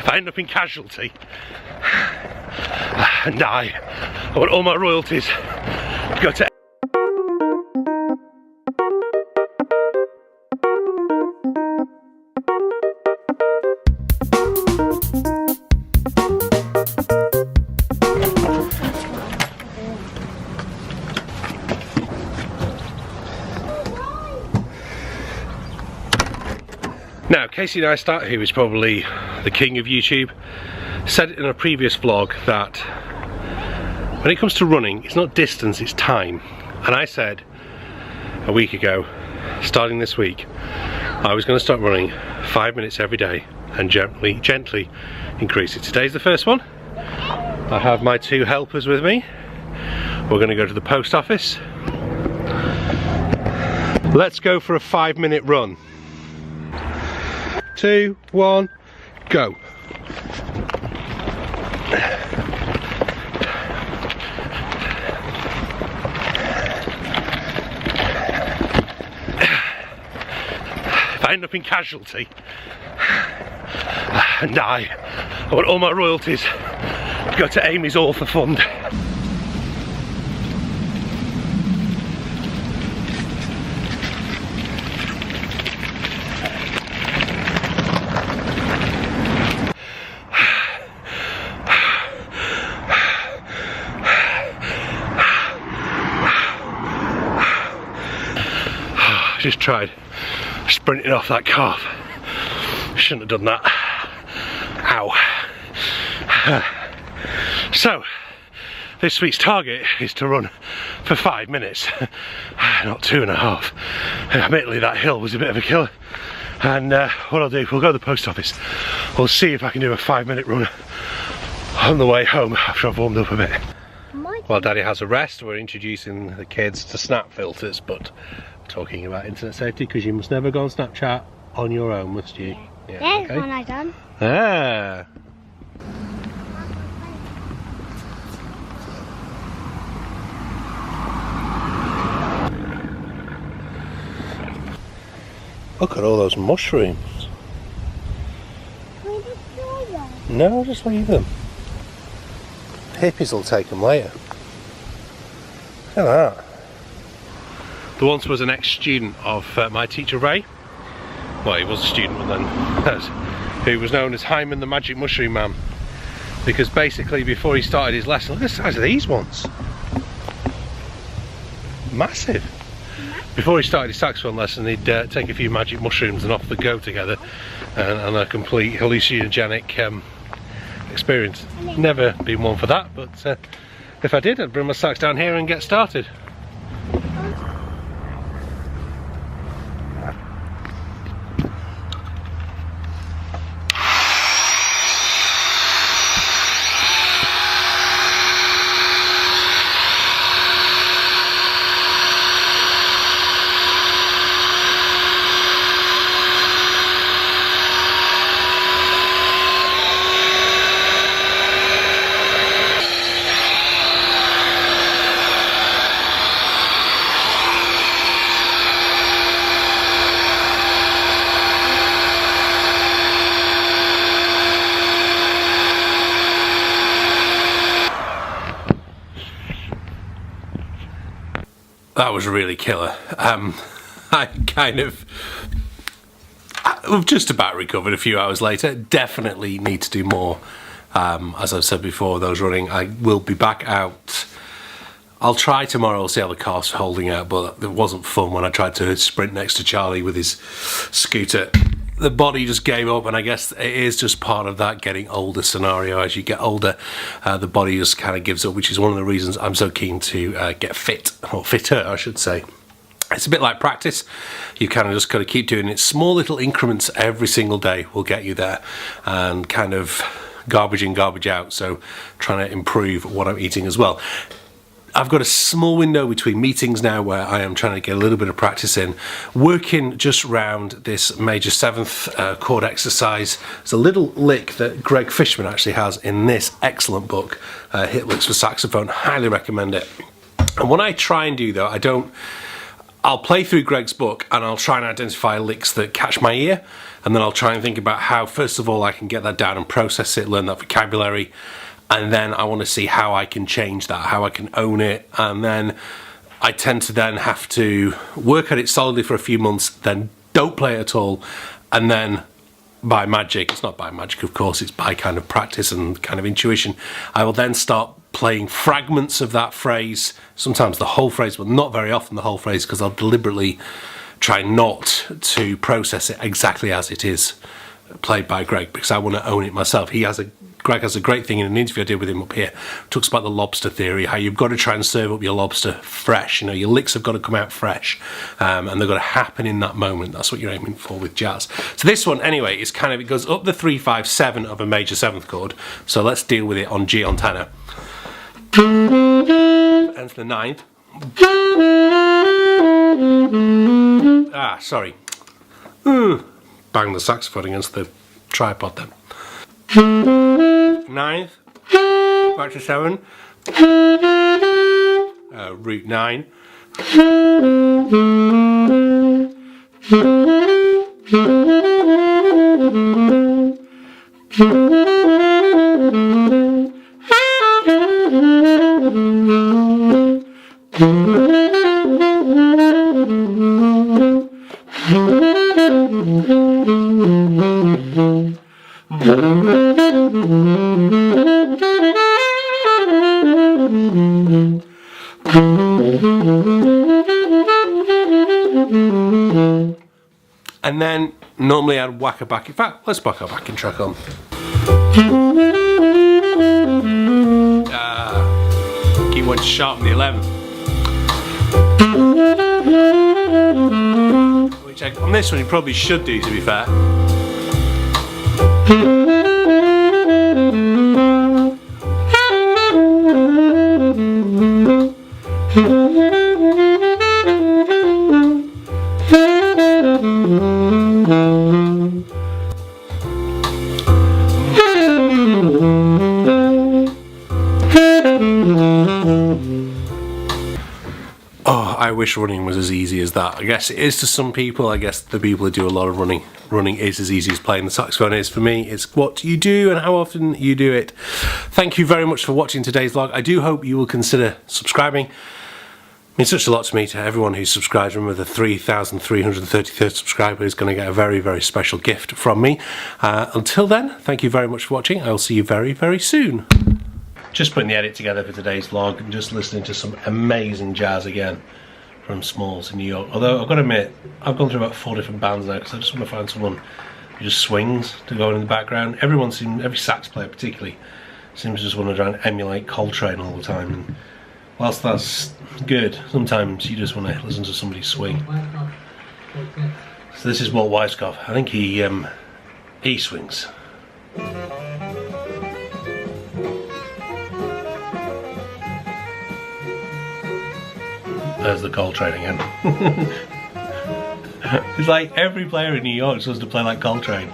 If I end up in casualty and die, I want all my royalties to go to... Now, Casey Neistat, who is probably the king of YouTube, said in a previous vlog that when it comes to running, it's not distance, it's time. And I said a week ago, starting this week, I was going to start running 5 minutes every day and gently increase it. Today's the first one. I have my 2 helpers with me. We're going to go to the post office. Let's go for a 5-minute run. 2, 1, go. If I end up in casualty and die, I want all my royalties to go to Amy's Author Fund. Just tried sprinting off that calf. Shouldn't have done that. Ow. So, this week's target is to run for 5 minutes, not 2.5. Admittedly, that hill was a bit of a killer. And what I'll do, we'll go to the post office. We'll see if I can do a 5-minute run on the way home after I've warmed up a bit. While Daddy has a rest, we're introducing the kids to snap filters, but talking about internet safety, because you must never go on Snapchat on your own, must you? Yeah, okay. One I done. Ah. Look at all those mushrooms. Can we destroy them? No, just leave them. Hippies will take them later. Look at that. There once was an ex-student of my teacher Ray. Well, he was a student, but then who was known as Hyman the Magic Mushroom Man, because basically before he started his lesson, look at the size of these ones. Massive. Before he started his saxophone lesson, he'd take a few magic mushrooms and off they go together, and a complete hallucinogenic experience. Never been one for that, but if I did, I'd bring my sax down here and get started. That was really killer. I've just about recovered a few hours later. Definitely need to do more. As I've said before, those running, I will be back out. I'll try tomorrow, I'll see how the car's holding out, but it wasn't fun when I tried to sprint next to Charlie with his scooter. The body just gave up, and I guess it is just part of that getting older scenario. As you get older, the body just kind of gives up, which is one of the reasons I'm so keen to get fit, or fitter I should say. It's a bit like practice. You kind of just got to keep doing it. Small little increments every single day will get you there, and kind of garbage in, garbage out. So trying to improve what I'm eating as well. I've got a small window between meetings now where I am trying to get a little bit of practice in, working just round this major 7th chord exercise. It's a little lick that Greg Fishman actually has in this excellent book, Hit Licks for Saxophone. Highly recommend it. And what I try and do though, I'll play through Greg's book and I'll try and identify licks that catch my ear, and then I'll try and think about how, first of all, I can get that down and process it, learn that vocabulary, and then I want to see how I can change that, how I can own it, and then I tend to then have to work at it solidly for a few months, then don't play it at all, and then by magic, it's not by magic of course, it's by kind of practice and kind of intuition, I will then start playing fragments of that phrase, sometimes the whole phrase, but not very often the whole phrase, because I'll deliberately try not to process it exactly as it is played by Greg, because I want to own it myself. Greg has a great thing in an interview I did with him up here. Talks about the lobster theory, how you've got to try and serve up your lobster fresh. You know, your licks have got to come out fresh, and they've got to happen in that moment. That's what you're aiming for with jazz. So this one, anyway, is kind of, it goes up the 3-5-7 of a major 7th chord. So let's deal with it on G on tenor. And for the 9th. Sorry. Bang the saxophone against the tripod then. 9th, back to 7, root 9, and then normally I'd whack a back. In fact, let's whack our backing track on. Keep one to sharpen the 11th. Which on this one you probably should do, to be fair. Oh, I wish running was as easy as that. I guess it is to some people. I guess the people who do a lot of running is as easy as playing the saxophone is. For me, it's what you do and how often you do it. Thank you very much for watching today's vlog. I do hope you will consider subscribing. It means such a lot to me. To everyone who subscribes, remember the 3,333rd subscriber is going to get a very, very special gift from me. Until then, thank you very much for watching. I will see you very, very soon. Just putting the edit together for today's vlog and just listening to some amazing jazz again from Smalls in New York. Although I've got to admit, I've gone through about 4 different bands now because I just want to find someone who just swings to go in the background. Every sax player particularly, seems to just want to try and emulate Coltrane all the time. And whilst that's good, sometimes you just want to listen to somebody swing. So this is Walt Weiskopf. I think he swings. There's the Coltrane again. It's like every player in New York is supposed to play like Coltrane.